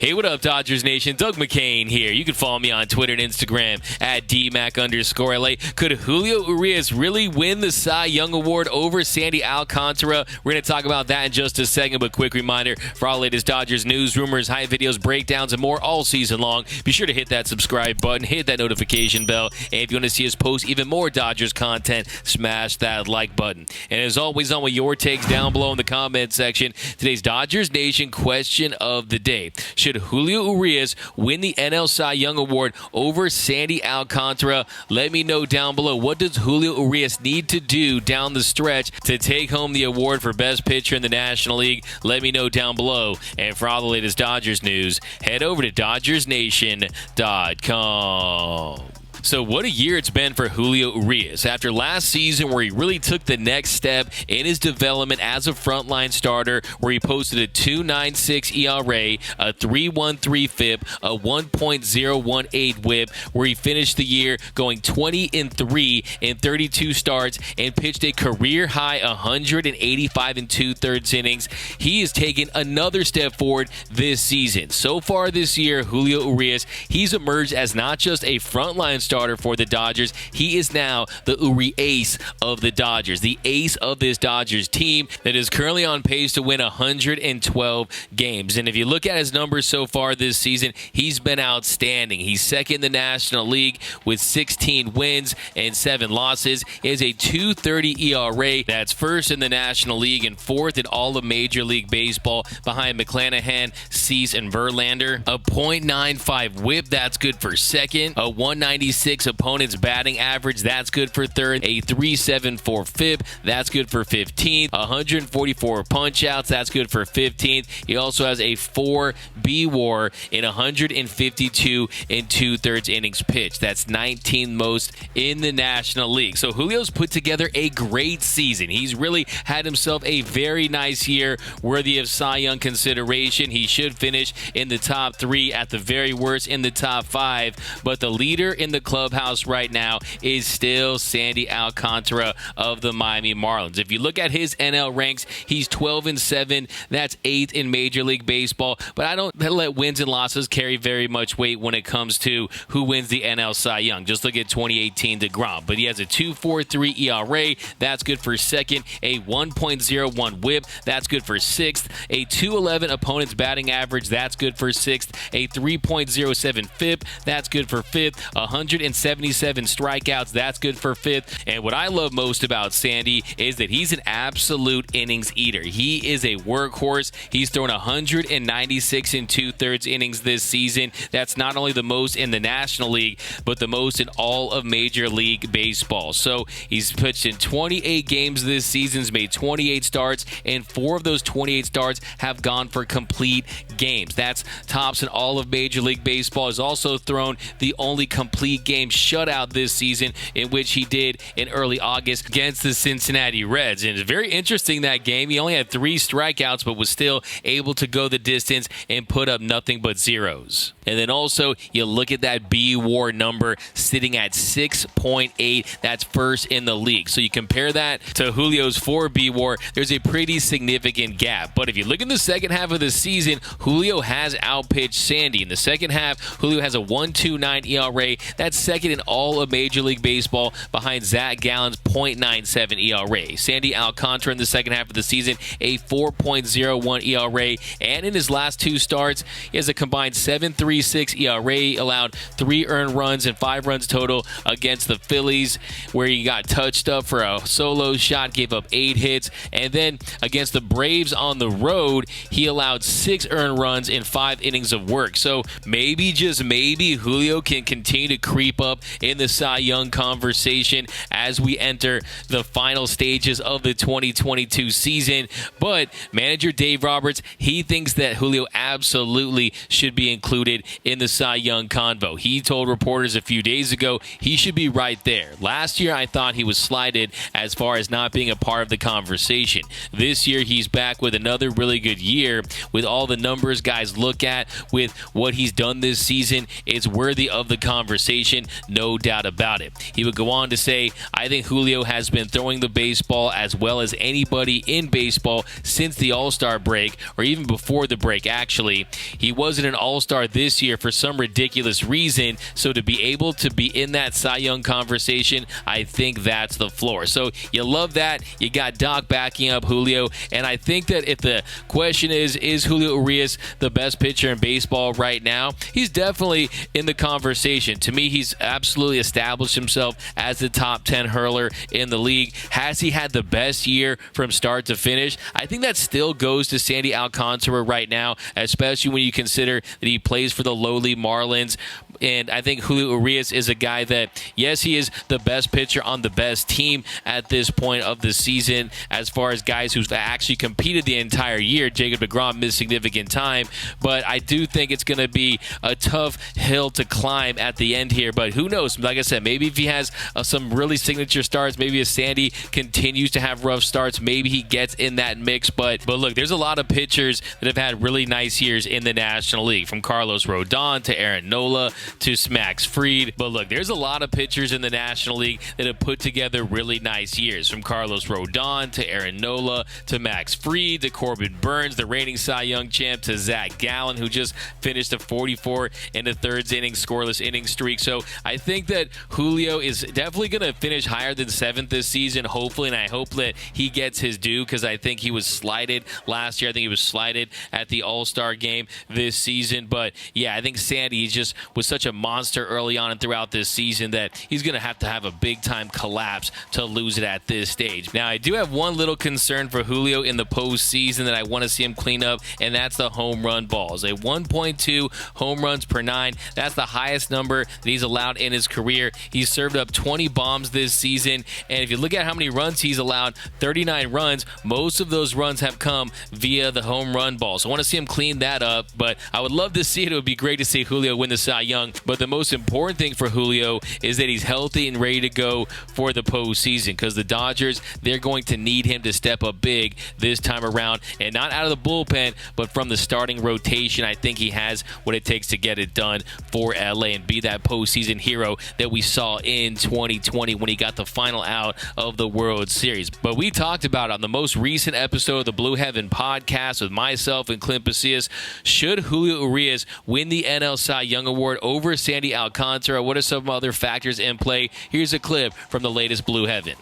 Hey, what up, Dodgers Nation? Doug McCain here. You can follow me on Twitter and Instagram at DMac_LA. Could Julio Urías really win the Cy Young Award over Sandy Alcantara? We're going to talk about that in just a second, but quick reminder, for all latest Dodgers news, rumors, hype videos, breakdowns, and more all season long, be sure to hit that subscribe button, hit that notification bell, and if you want to see us post even more Dodgers content, smash that like button. And as always, on with your takes down below in the comment section. Today's Dodgers Nation question of the day. Should Julio Urías win the NL Cy Young Award over Sandy Alcantara? Let me know down below. What does Julio Urías need to do down the stretch to take home the award for Best Pitcher in the National League? Let me know down below. And for all the latest Dodgers news, head over to DodgersNation.com. So what a year it's been for Julio Urías. After last season where he really took the next step in his development as a frontline starter, where he posted a 2.96 ERA, a 3.13 FIP, a 1.018 WHIP, where he finished the year going 20-3 in 32 starts and pitched a career-high 185 2/3 innings. He has taken another step forward this season. So far this year, Julio Urías, he's emerged as not just a frontline starter for the Dodgers. He is now the Uri ace of the Dodgers, the ace of this Dodgers team that is currently on pace to win 112 games. And if you look at his numbers so far this season, he's been outstanding. He's second in the National League with 16 wins and 7 losses. He has a 2.30 ERA. That's first in the National League and fourth in all of Major League Baseball behind McClanahan, Cease, and Verlander. A .95 WHIP. That's good for second. A 196 opponent's batting average, that's good for third. A 3.74 FIP, that's good for 15th. 144 punch-outs, that's good for 15th. He also has a 4 B-WAR in 152 2/3 innings pitched. That's 19th most in the National League. So Julio's put together a great season. He's really had himself a very nice year, worthy of Cy Young consideration. He should finish in the top 3, at the very worst in the top 5, but the leader in the clubhouse right now is still Sandy Alcantara of the Miami Marlins. If you look at his NL ranks, he's 12-7. That's 8th in Major League Baseball. But I don't let wins and losses carry very much weight when it comes to who wins the NL Cy Young. Just look at 2018 DeGrom. But he has a 2.43 ERA. That's good for second. A 1.01 WHIP. That's good for sixth. A 2.11 opponent's batting average. That's good for sixth. A 3.07 FIP. That's good for fifth. 177 strikeouts. That's good for fifth. And what I love most about Sandy is that he's an absolute innings eater. He is a workhorse. He's thrown 196 2/3 innings this season. That's not only the most in the National League, but the most in all of Major League Baseball. So he's pitched in 28 games this season. He's made 28 starts, and 4 of those 28 starts have gone for complete games. That's tops in all of Major League Baseball. He's also thrown the only complete game shutout this season, in which he did in early August against the Cincinnati Reds. And it's very interesting, that game. He only had 3 strikeouts, but was still able to go the distance and put up nothing but zeros. And then also, you look at that B-WAR number sitting at 6.8. That's first in the league. So you compare that to Julio's 4 B-WAR, there's a pretty significant gap. But if you look in the second half of the season, Julio has outpitched Sandy. In the second half, Julio has a 1.29 ERA. That's second in all of Major League Baseball behind Zach Gallen's .97 ERA. Sandy Alcantara in the second half of the season, a 4.01 ERA. And in his last 2 starts, he has a combined 7.36 ERA, allowed 3 earned runs and 5 runs total against the Phillies, where he got touched up for a solo shot, gave up 8 hits. And then against the Braves on the road, he allowed 6 earned runs in 5 innings of work. So maybe, just maybe, Julio can continue to creep up in the Cy Young conversation as we enter the final stages of the 2022 season. But manager Dave Roberts, he thinks that Julio absolutely should be included in the Cy Young convo. He told reporters a few days ago he should be right there. Last year, I thought he was slighted as far as not being a part of the conversation. This year, he's back with another really good year. With all the numbers guys look at, with what he's done this season, it's worthy of the conversation. conversation, no doubt about it. He would go on to say, I think Julio has been throwing the baseball as well as anybody in baseball since the All-Star break, or even before the break, actually. He wasn't an All-Star this year for some ridiculous reason, so to be able to be in that Cy Young conversation, I think that's the floor. So you love that. You got Doc backing up Julio, and I think that if the question is Julio Urías the best pitcher in baseball right now, he's definitely in the conversation. To me, he's absolutely established himself as the top 10 hurler in the league. Has he had the best year from start to finish? I think that still goes to Sandy Alcantara right now, especially when you consider that he plays for the lowly Marlins. And I think Julio Urías is a guy that, yes, he is the best pitcher on the best team at this point of the season. As far as guys who've actually competed the entire year, Jacob deGrom missed significant time. But I do think it's going to be a tough hill to climb at the end here. But who knows? Like I said, maybe if he has some really signature starts, maybe if Sandy continues to have rough starts, maybe he gets in that mix. But look, there's a lot of pitchers that have had really nice years in the National League, from Carlos Rodon to Aaron Nola to Max Fried. But look, there's a lot of pitchers in the National League that have put together really nice years, from Carlos Rodon to Aaron Nola to Max Fried to Corbin Burns, the reigning Cy Young champ, to Zach Gallen, who just finished a 44 in the third inning scoreless inning streak. So I think that Julio is definitely going to finish higher than 7th this season, hopefully, and I hope that he gets his due, because I think he was slighted last year. I think he was slighted at the All-Star game this season. But yeah, I think Sandy just was such a monster early on and throughout this season that he's going to have a big-time collapse to lose it at this stage. Now, I do have one little concern for Julio in the postseason that I want to see him clean up, and that's the home run balls. A 1.2 home runs per 9. That's the highest number that he's allowed in his career. He's served up 20 bombs this season, and if you look at how many runs he's allowed, 39 runs, most of those runs have come via the home run ball. So I want to see him clean that up, but I would love to see it. It would be great to see Julio win the Cy Young, but the most important thing for Julio is that he's healthy and ready to go for the postseason, because the Dodgers, they're going to need him to step up big this time around, and not out of the bullpen, but from the starting rotation. I think he has what it takes to get it done for LA and be that postseason hero that we saw in 2020 when he got the final out of the World Series. But we talked about on the most recent episode of the Blue Heaven podcast with myself and Clint Pasillas, should Julio Urías win the NL Cy Young Award over Sandy Alcantara? What are some other factors in play? Here's a clip from the latest Blue Heaven.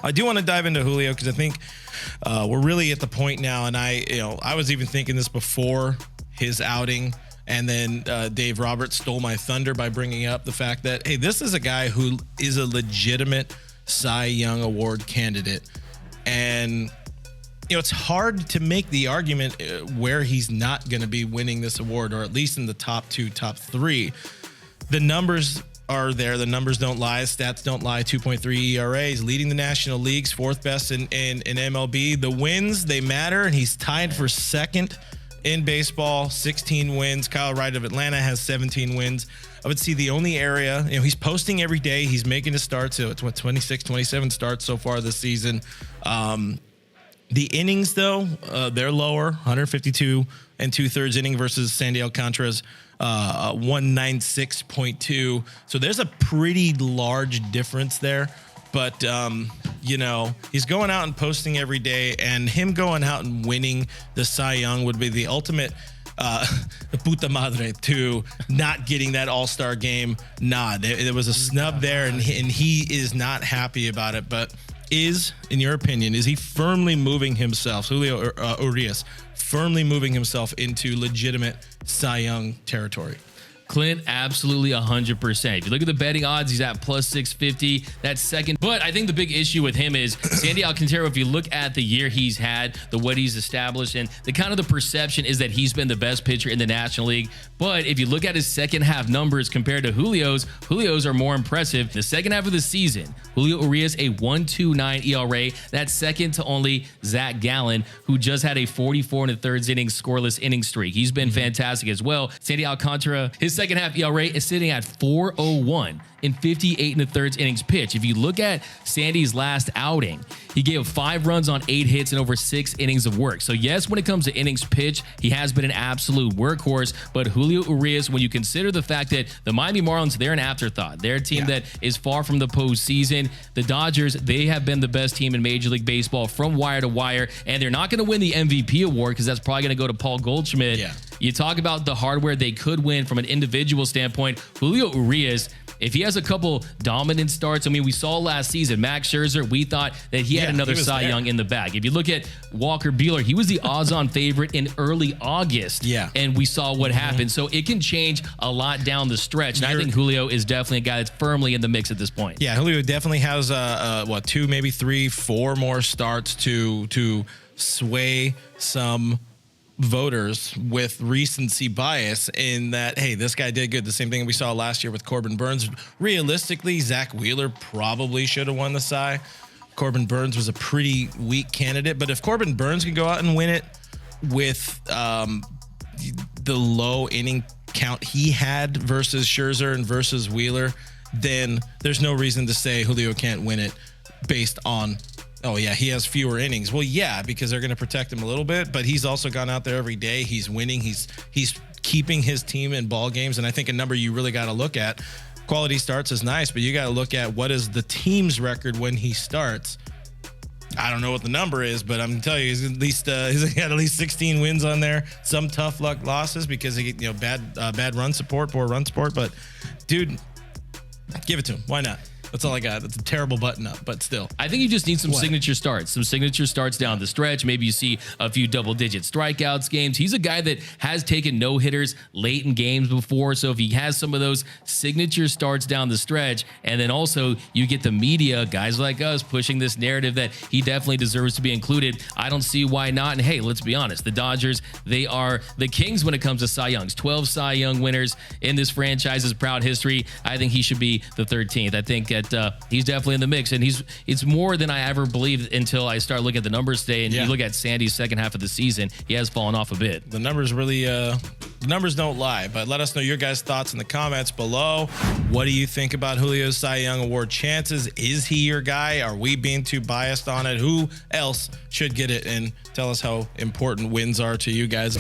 I do want to dive into Julio because I think we're really at the point now, and I was even thinking this before his outing, and then Dave Roberts stole my thunder by bringing up the fact that, hey, this is a guy who is a legitimate Cy Young Award candidate, and it's hard to make the argument where he's not going to be winning this award, or at least in the top 2, top 3. The numbers are there. The numbers don't lie. Stats don't lie. 2.3 ERA. He's leading the National Leagues, 4th best in MLB. The wins, they matter, and he's tied for 2nd in baseball, 16 wins. Kyle Wright of Atlanta has 17 wins. I would see the only area, he's posting every day. He's making his starts. So it's 26, 27 starts so far this season. The innings, though, they're lower, 152 and 2/3 inning versus Sandy Alcantara's 196.2. So there's a pretty large difference there. But, he's going out and posting every day, and him going out and winning the Cy Young would be the ultimate puta madre to not getting that All-Star game nod. There was a snub there, and he is not happy about it. But in your opinion, is he firmly moving himself, Julio Urías, firmly moving himself into legitimate Cy Young territory? Clint, absolutely 100%. If you look at the betting odds, he's at plus 650. That's second. But I think the big issue with him is Sandy Alcantara, if you look at the year he's had, what he's established, and the perception is that he's been the best pitcher in the National League. But if you look at his second half numbers compared to Julio's are more impressive. The second half of the season, Julio Urías, a 1.29 ERA. That's second to only Zach Gallen, who just had a 44 in the third inning scoreless inning streak. He's been fantastic as well. Sandy Alcantara, his second second half ERA is sitting at 4.01 in 58 1/3 innings pitched. If you look at Sandy's last outing, he gave 5 runs on 8 hits and over 6 innings of work. So yes, when it comes to innings pitched, he has been an absolute workhorse. But Julio Urías, when you consider the fact that the Miami Marlins, they're an afterthought. They're a team that is far from the postseason. The Dodgers, they have been the best team in Major League Baseball from wire to wire, and they're not going to win the MVP award because that's probably going to go to Paul Goldschmidt. Yeah. You talk about the hardware they could win from an individual standpoint. Julio Urías, if he has a couple dominant starts, I mean, we saw last season, Max Scherzer, we thought that he had another Cy Young in the bag. If you look at Walker Buehler, he was the odds-on favorite in early August, and we saw what happened. So it can change a lot down the stretch, and I think Julio is definitely a guy that's firmly in the mix at this point. Yeah, Julio definitely has, 2, maybe 3, 4 more starts to sway some voters with recency bias in that, hey, this guy did good. The same thing we saw last year with Corbin Burns. Realistically, Zach Wheeler probably should have won the Cy. Corbin Burns was a pretty weak candidate, but if Corbin Burns can go out and win it with the low inning count he had versus Scherzer and versus Wheeler, then there's no reason to say Julio can't win it based on, oh, yeah, he has fewer innings. Well, yeah, because they're going to protect him a little bit, but he's also gone out there every day. He's winning. He's keeping his team in ball games, and I think a number you really got to look at, quality starts is nice, but you got to look at what is the team's record when he starts. I don't know what the number is, but I'm telling you, he's got at least 16 wins on there. Some tough luck losses because he bad run support, poor run support. But dude, give it to him. Why not? That's all I got. That's a terrible button up, but still. I think you just need some signature starts down the stretch. Maybe you see a few double-digit strikeouts games. He's a guy that has taken no-hitters late in games before, so if he has some of those signature starts down the stretch, and then also you get the media, guys like us, pushing this narrative that he definitely deserves to be included, I don't see why not. And hey, let's be honest, the Dodgers, they are the kings when it comes to Cy Youngs. 12 Cy Young winners in this franchise's proud history. I think he should be the 13th. I think he's definitely in the mix, and it's more than I ever believed until I start looking at the numbers today. And you look at Sandy's second half of the season, he has fallen off a bit. The numbers really, the numbers don't lie. But let us know your guys' thoughts in the comments below. What do you think about Julio's Cy Young Award chances? Is he your guy? Are we being too biased on it? Who else should get it? And tell us how important wins are to you guys.